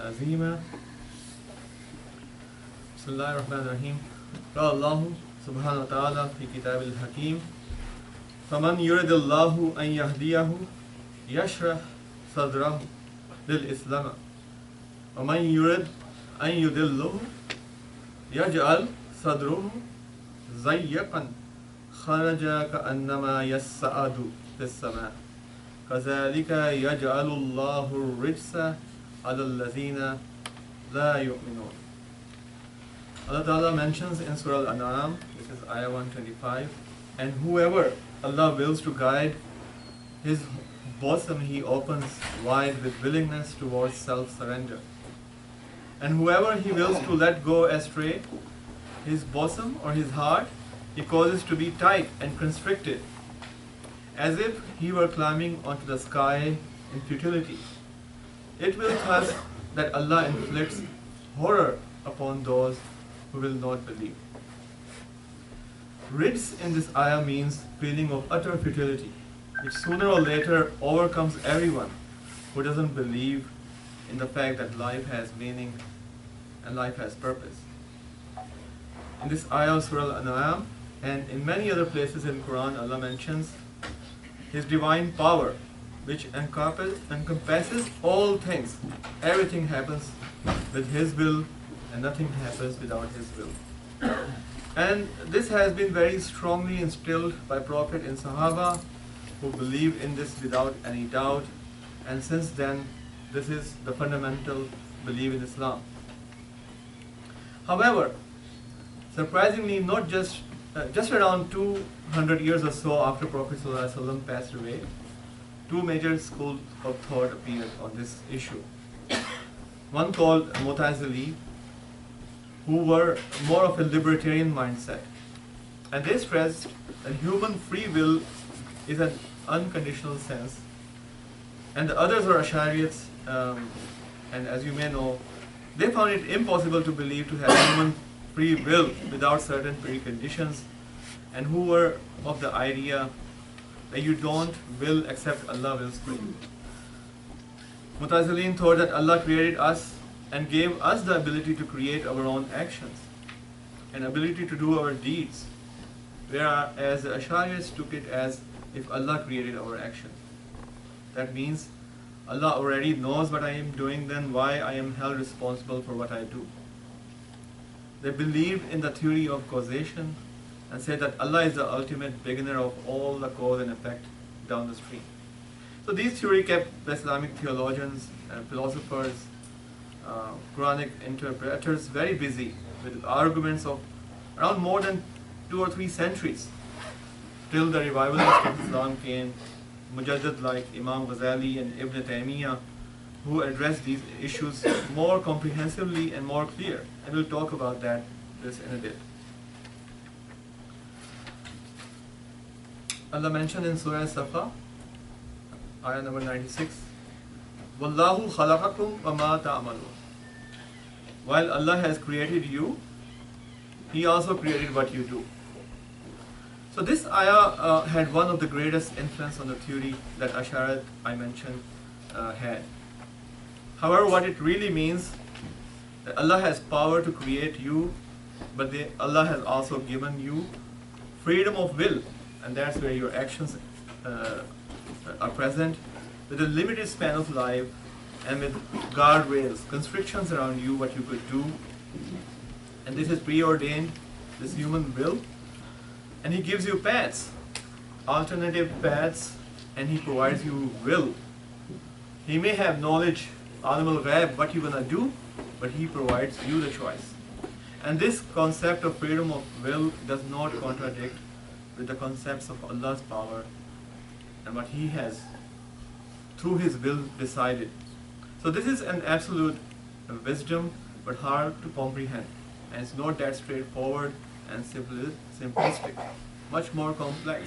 عظيما. بسم الله الرحمن الرحيم. قال الله سبحانه وتعالى في كتاب الحكيم: فمن يرد الله أن يهديه يشرح صدره للإسلام ومن يرد أن يضله يجعل صدره ضيقا خرجا كأنما يصعد في السماء كذلك يجعل الله الرجس على الذين لا يؤمنون. Allah Ta'ala mentions in Surah Al-An'am, which is Ayah 125, and whoever Allah wills to guide, his bosom He opens wide with willingness towards self-surrender. And whoever He wills to let go astray, his bosom or his heart He causes to be tight and constricted, as if he were climbing onto the sky in futility. It will thus that Allah inflicts horror upon those who will not believe. Rijs in this ayah means feeling of utter futility, which sooner or later overcomes everyone who doesn't believe in the fact that life has meaning and life has purpose. In this ayah of Surah Al-An'am and in many other places in Quran, Allah mentions His divine power, which encompasses all things. Everything happens with His will and nothing happens without His will. And this has been very strongly instilled by Prophet and Sahaba, who believe in this without any doubt, and since then this is the fundamental belief in Islam. However, surprisingly, not just around 200 years or so after Prophet ﷺ passed away, two major schools of thought appeared on this issue. One called Mu'tazili, who were more of a libertarian mindset, and they stressed that human free will is an unconditional sense, and the others were Ash'arites, and as you may know, they found it impossible to believe to have human free will without certain preconditions, and who were of the idea that you don't will except Allah wills for you. Mu'tazilin thought that Allah created us and gave us the ability to create our own actions and ability to do our deeds, whereas the Ash'arites took it as if Allah created our actions. That means Allah already knows what I am doing, then why I am held responsible for what I do. They believed in the theory of causation and said that Allah is the ultimate beginner of all the cause and effect down the stream. So these theories kept the Islamic theologians and philosophers, Quranic interpreters very busy with arguments of around more than 2 or 3 centuries, till the revivalists of Islam came, Mujaddid like Imam Ghazali and Ibn Taymiyyah, who addressed these issues more comprehensively and more clear, and we'll talk about this in a bit. Allah mentioned in Surah Safa, ayah number 96, وَاللَّهُ خَلَقَكُمْ وَمَا تَعْمَلُونَ. While Allah has created you, He also created what you do. So this ayah had one of the greatest influence on the theory that Ash'ariyat I mentioned had. However, what it really means that Allah has power to create you, but Allah has also given you freedom of will, and that's where your actions are present, with a limited span of life and with guardrails, constrictions around you, what you could do. And this is preordained, this human will, and He gives you paths, alternative paths, and He provides you will. He may have knowledge, alim al-ghaib, what you're gonna do, but He provides you the choice. And this concept of freedom of will does not contradict with the concepts of Allah's power and what He has through His will decided. So this is an absolute wisdom, but hard to comprehend, and it's not that straightforward and simplistic, much more complex.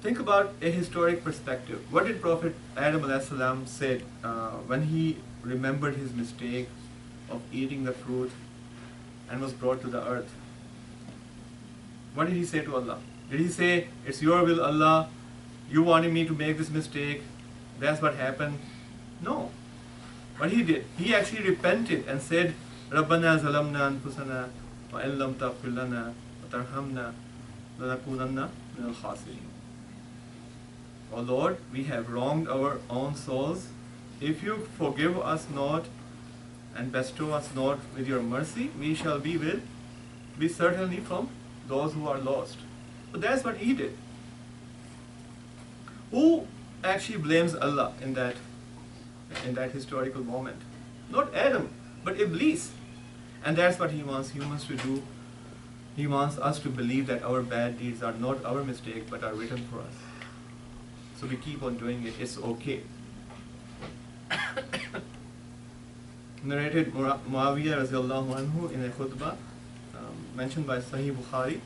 Think about a historic perspective. What did Prophet Adam ﷺ said when he remembered his mistake of eating the fruit and was brought to the earth? What did he say to Allah? Did he say, "It's your will, Allah, you wanted me to make this mistake, that's what happened"? No. What he did, he actually repented and said, Rabbana zalamna anfusana wa in lam taghfir lana wa tarhamna lanakunanna minal khasirin. O Lord, we have wronged our own souls. If you forgive us not and bestow us not with your mercy, we shall be certainly from those who are lost. So that's what he did. Who actually blames Allah in that historical moment? Not Adam, but Iblis. And that's what he wants humans to do. He wants us to believe that our bad deeds are not our mistake, but are written for us. So we keep on doing it. It's okay. Narrated Muawiyah radiallahu anhu in a khutbah, mentioned by Sahih Bukhari.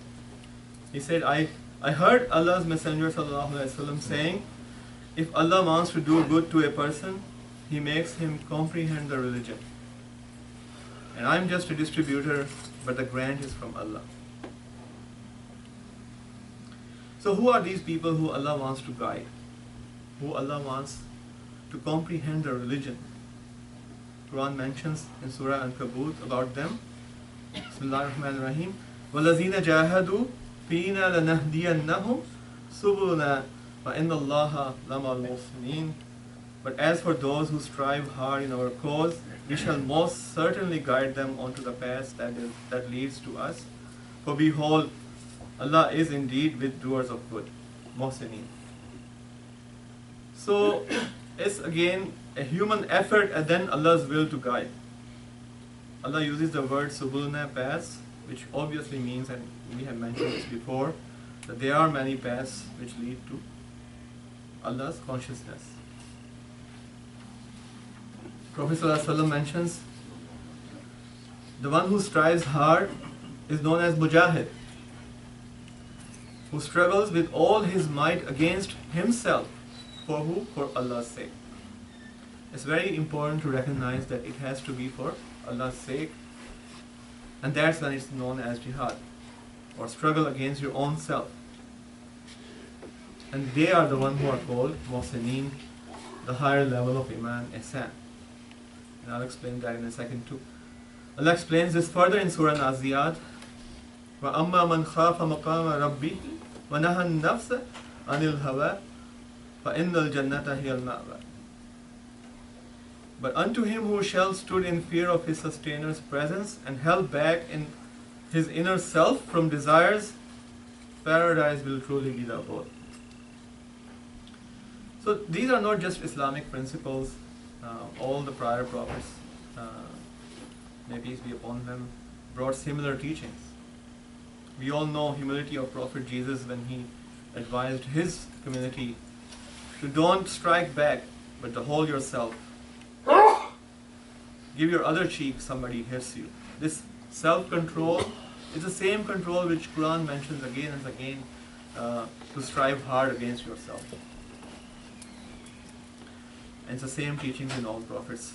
He said, I heard Allah's Messenger sallallahu alaihi wasallam saying, if Allah wants to do good to a person, He makes him comprehend the religion. And I'm just a distributor, but the grant is from Allah. So who are these people who Allah wants to guide? Who Allah wants to comprehend the religion? Quran mentions in Surah Al-Kabut about them. Bismillahir-Rahmanir-Rahim. وَالَّذِينَ جَاهَدُوا فِينَا لَنَهْدِيَنَّهُمْ سُبُلَنَا وَإِنَّ اللَّهَ لَمَعَ الْمُحْسِنِينَ. But as for those who strive hard in our cause, we shall most certainly guide them onto the path that leads to us. For behold, Allah is indeed with doers of good. Muhsinin. So it's again a human effort and then Allah's will to guide. Allah uses the word subulna, paths, which obviously means, and we have mentioned this before, that there are many paths which lead to Allah's consciousness. Prophet ﷺ mentions, the one who strives hard is known as Mujahid, who struggles with all his might against himself. For who? For Allah's sake. It's very important to recognize that it has to be for Allah's sake, and that's when it's known as jihad, or struggle against your own self. And they are the ones who are called Muhsineen, the higher level of Iman, Ihsan. And I'll explain that in a second too. Allah explains this further in Surah Naziyat. وَأَمَّا مَنْ خَافَ مَقَامَ رَبِّهِ وَنَهَى النَّفْسَ عَنِ الْهَوَىٰ فَإِنَّ الْجَنَّةَ هِيَ الْمَأْوَىٰ. But unto him who shall stood in fear of his sustainer''s presence and held back in his inner self from desires, paradise will truly be the abode. So these are not just Islamic principles. All the prior prophets, may peace be upon them, brought similar teachings. We all know humility of Prophet Jesus when he advised his community to don't strike back, but to hold yourself. Give your other cheek, somebody hits you. This self-control is the same control which Quran mentions again and again, to strive hard against yourself. And it's the same teachings in all prophets.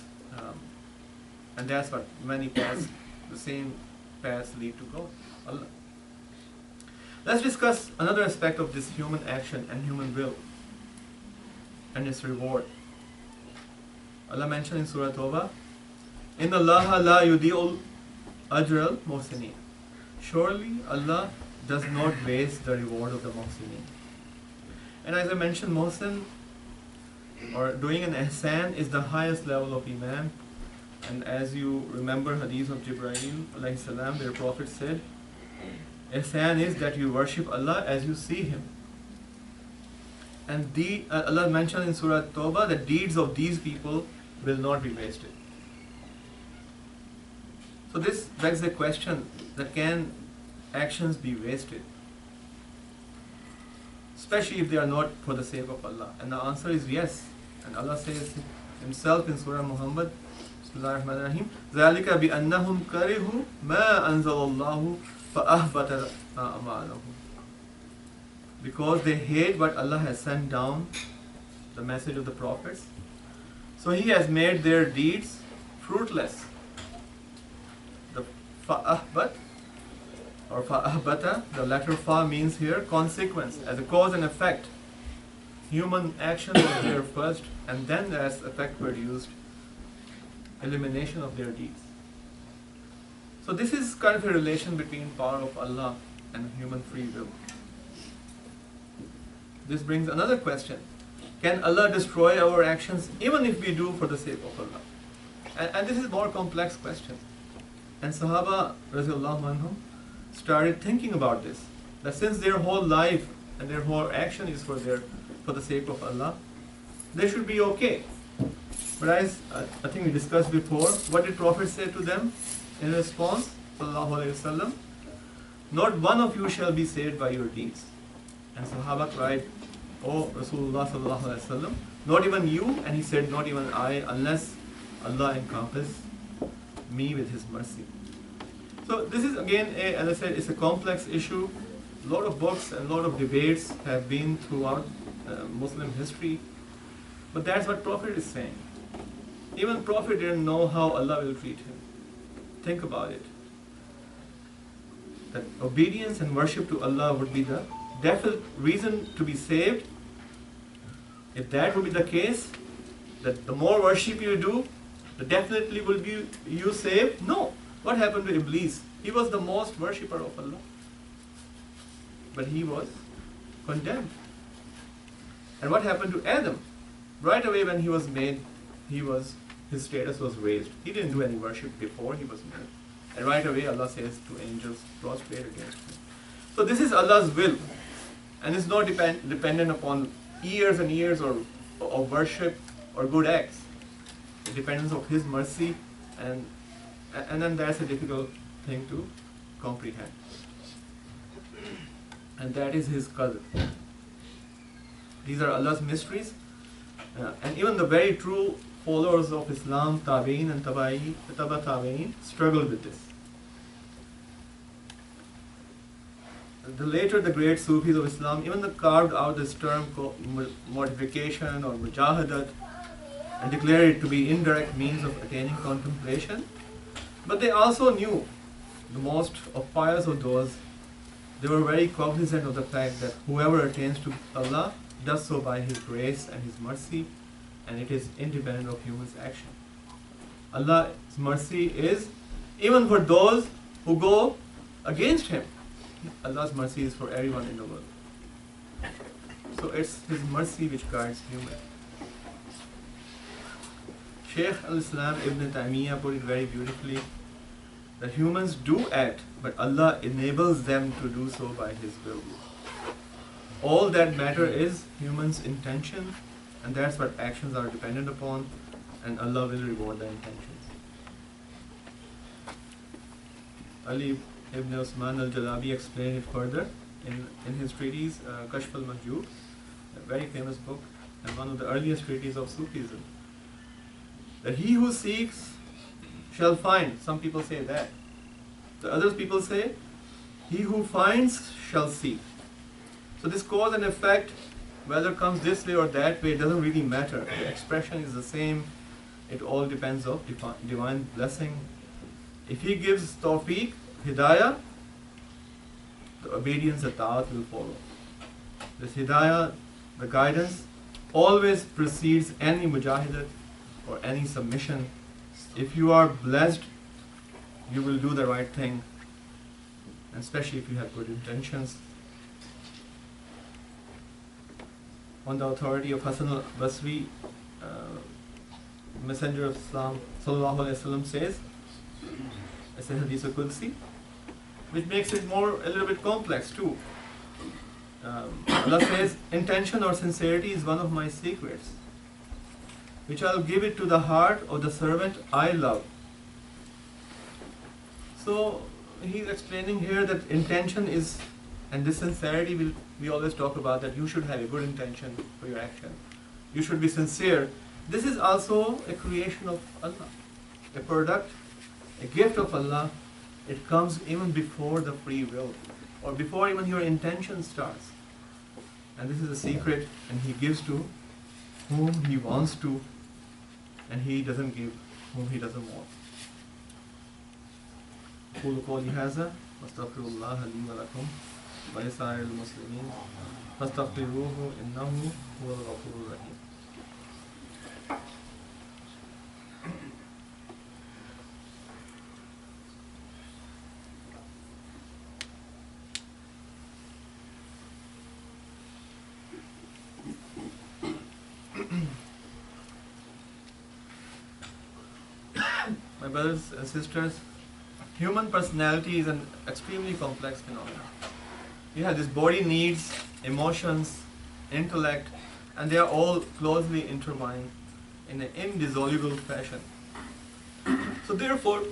And that's what many paths, the same paths lead to God. Allah. Let's discuss another aspect of this human action and human will and its reward. Allah mentioned in Surah Tawbah, إِنَّ اللَّهَ لَا يُضِيعُ أَجْرَ الْمُحْسِنِينَ. Surely Allah does not waste the reward of the Muhsinin. And as I mentioned, Muhsin, or doing an ihsan, is the highest level of Iman. And as you remember hadith of Jibreel alayhi salam, their Prophet said, ihsan is that you worship Allah as you see Him. And Allah mentioned in Surah Tawbah that deeds of these people will not be wasted. So this begs the question that can actions be wasted? Especially if they are not for the sake of Allah. And the answer is yes. And Allah says Himself in Surah Muhammad, Bismillahir-Rahmanir-Rahim, ذَلِكَ بِأَنَّهُمْ كَرِهُوا مَا أَنزَلَ اللَّهُ فَأَحْبَطَ أَعْمَالَهُمْ. Because they hate what Allah has sent down, the message of the prophets, so He has made their deeds fruitless. The fa'ahbat or fa'ahbata, the letter fa means here consequence, as a cause and effect. Human action was there first, and then as effect produced elimination of their deeds. So this is kind of a relation between power of Allah and human free will. This brings another question. Can Allah destroy our actions even if we do for the sake of Allah? And this is a more complex question. And Sahaba radiallahu anhum started thinking about this. That since their whole life and their whole action is for the sake of Allah, they should be okay. But as I think we discussed before, what did Prophet say to them in response? Sallallahu Alaihi Wasallam, not one of you shall be saved by your deeds. And Sahaba cried, "Oh Rasulullah Sallallahu Alaihi Wasallam, not even you?" And he said, "Not even I, unless Allah encompasses me with His mercy." So this is again, as I said, it's a complex issue. A lot of books and a lot of debates have been throughout Muslim history. But that's what Prophet is saying. Even Prophet didn't know how Allah will treat him. Think about it. That obedience and worship to Allah would be the definite reason to be saved. If that would be the case, that the more worship you do, the definitely will be you saved. No. What happened to Iblis? He was the most worshipper of Allah. But he was condemned. And what happened to Adam? Right away when he was made, his status was raised. He didn't do any worship before he was made. And right away Allah says to angels, prostrate against him. So this is Allah's will. And it's not dependent upon years and years of worship or good acts. It depends on His mercy, and then that's a difficult thing to comprehend. And that is His Qadr. These are Allah's mysteries. And even the very true followers of Islam, Tabi'in and Taba Tabi'in, struggled with this. The great Sufis of Islam, even they carved out this term called mortification or mujahadat and declared it to be indirect means of attaining contemplation. But they also knew, the most pious of those, they were very cognizant of the fact that whoever attains to Allah does so by His grace and His mercy, and it is independent of human's action. Allah's mercy is even for those who go against Him. Allah's mercy is for everyone in the world. So it's His mercy which guides human. Shaykh al-Islam Ibn Taymiyyah put it very beautifully, that humans do act, but Allah enables them to do so by His will. All that matter is humans' intention, and that's what actions are dependent upon, and Allah will reward the intentions. Ali Ibn Usman al-Jalabi explained it further in his treatise Kashf al-Mahjub, a very famous book and one of the earliest treatises of Sufism. That he who seeks shall find. Some people say that. The other people say, he who finds shall seek. So this cause and effect, whether it comes this way or that way, it doesn't really matter. The expression is the same. It all depends on divine blessing. If He gives tawfiq, hidayah, the obedience and ta'at will follow. This hidayah, the guidance, always precedes any mujahidat or any submission. If you are blessed, you will do the right thing, and especially if you have good intentions. On the authority of Hasan al-Basri, Messenger of Islam Sallallahu Alaihi Wasallam says, it's a hadith al-Qudsi, which makes it a little bit complex too. Allah says, intention or sincerity is one of my secrets, which I'll give it to the heart of the servant I love. So he's explaining here that intention is, and this sincerity, we always talk about that you should have a good intention for your action. You should be sincere. This is also a creation of Allah, a product, a gift of Allah. It comes even before the free will, or before even your intention starts. And this is a secret, and He gives to whom He wants to, and He doesn't give whom He doesn't want. أقول قولي هذا واستغفر الله لي ولكم ولسائر المسلمين فاستغفروه إنه هو الغفور الرحيم. My brothers and sisters, human personality is an extremely complex phenomenon. This body needs, emotions, intellect, and they are all closely intertwined in an indissoluble fashion. So therefore,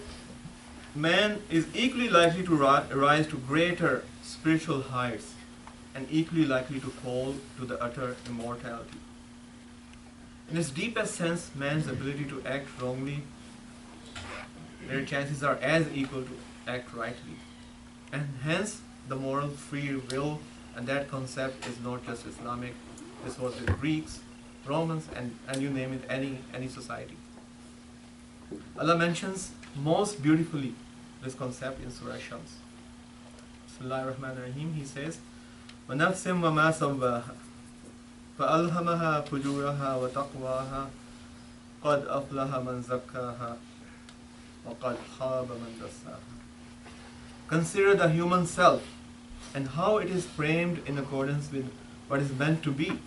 man is equally likely to rise to greater spiritual heights and equally likely to fall to the utter immortality. In its deepest sense, man's ability to act wrongly, their chances are as equal to act rightly. And hence, the moral free will, and that concept is not just Islamic. This was with Greeks, Romans, and you name it, any society. Allah mentions most beautifully this concept in Surah Shams. Bismillahir Rahmanir Rahim. He says, وَنَفْسٍ وَمَا سَوَّاهَا فَأَلْهَمَهَا فُجُورَهَا وَتَقْوَاهَا قَدْ أَفْلَحَ مَنْ زَكَّاهَا وَقَدْ خَابَ مَنْ دَسَّاهَا. Consider the human self and how it is framed in accordance with what is meant to be,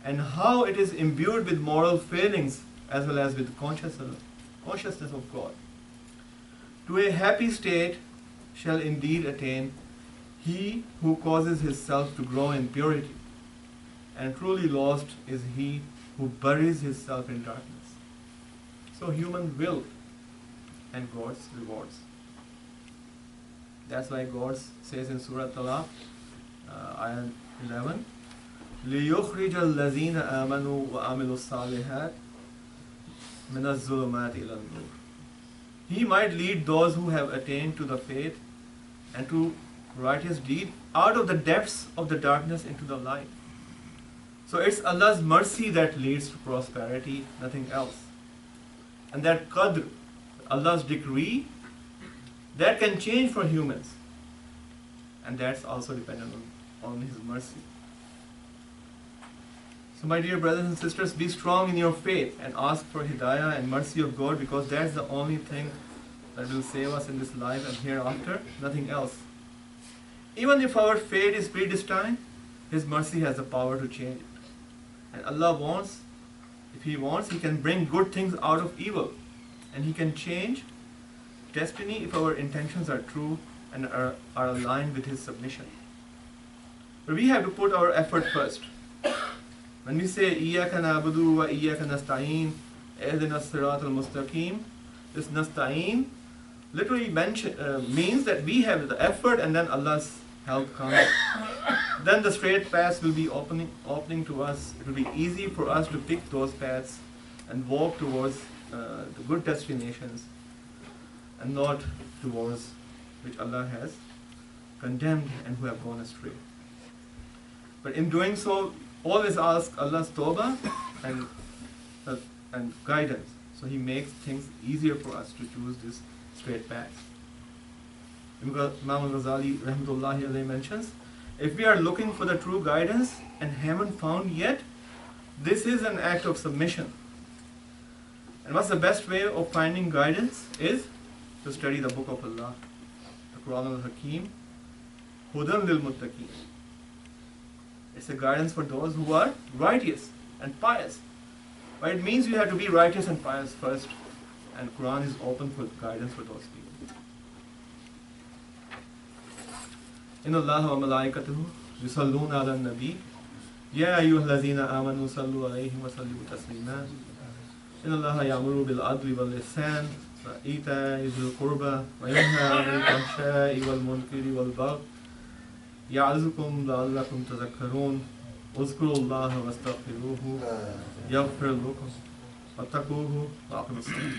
and how it is imbued with moral failings as well as with consciousness of God. To a happy state shall indeed attain he who causes his self to grow in purity, and truly lost is he who buries his self in darkness. So human will and God's rewards. That's why God says in Surah Salāt, ayah 11, لِيُخْرِجَ الَّذِينَ آمَنُوا وَعَمِلُوا الصَّالِحَاتِ مِنَ الظُّلُمَاتِ إِلَى النُّورِ. He might lead those who have attained to the faith and to righteous deed out of the depths of the darkness into the light. So it's Allah's mercy that leads to prosperity, nothing else. And that Qadr, Allah's decree, that can change for humans. And that's also dependent on His mercy. So my dear brothers and sisters, be strong in your faith and ask for hidayah and mercy of God, because that's the only thing that will save us in this life and hereafter, nothing else. Even if our fate is predestined, His mercy has the power to change it. And Allah wants, if He wants, He can bring good things out of evil. And He can change destiny if our intentions are true and are aligned with His submission. But we have to put our effort first. When we say إِيَّاكَ نَعْبُدُ وَإِيَّاكَ نَسْتَعِينُ اهْدِنَا الصِّرَاطَ الْمُسْتَقِيمُ, this nasta'een literally means that we have the effort and then Allah's help comes. Then the straight paths will be opening to us. It will be easy for us to pick those paths and walk towards the good destinations and not towards which Allah has condemned and who have gone astray. But in doing so, always ask Allah's tawbah and guidance. So He makes things easier for us to choose this straight path. Imam al-Ghazali rahmatullahi alayhi mentions, if we are looking for the true guidance and haven't found yet, this is an act of submission. And what's the best way of finding guidance is to study the book of Allah, the Quran al-Hakim, Hudan lil-Muttaqeen. It's a guidance for those who are righteous and pious. But it means you have to be righteous and pious first, and Quran is open for guidance for those people. Inna Allaha wa malaikatahu yusalluna ala nabi ya ayyuhallazina amanu sallu alayhi wa sallimu taslima. Inna Allaha ya'muru bil adli wal ihsan wa ita'i dhil qurba wa yanha 'anil fahsha'i wal munkari wal baghi يعظكم لعلكم تذكرون اذكروا الله واستغفروه يغفر لكم واتقوه وأقيموا الصلاة.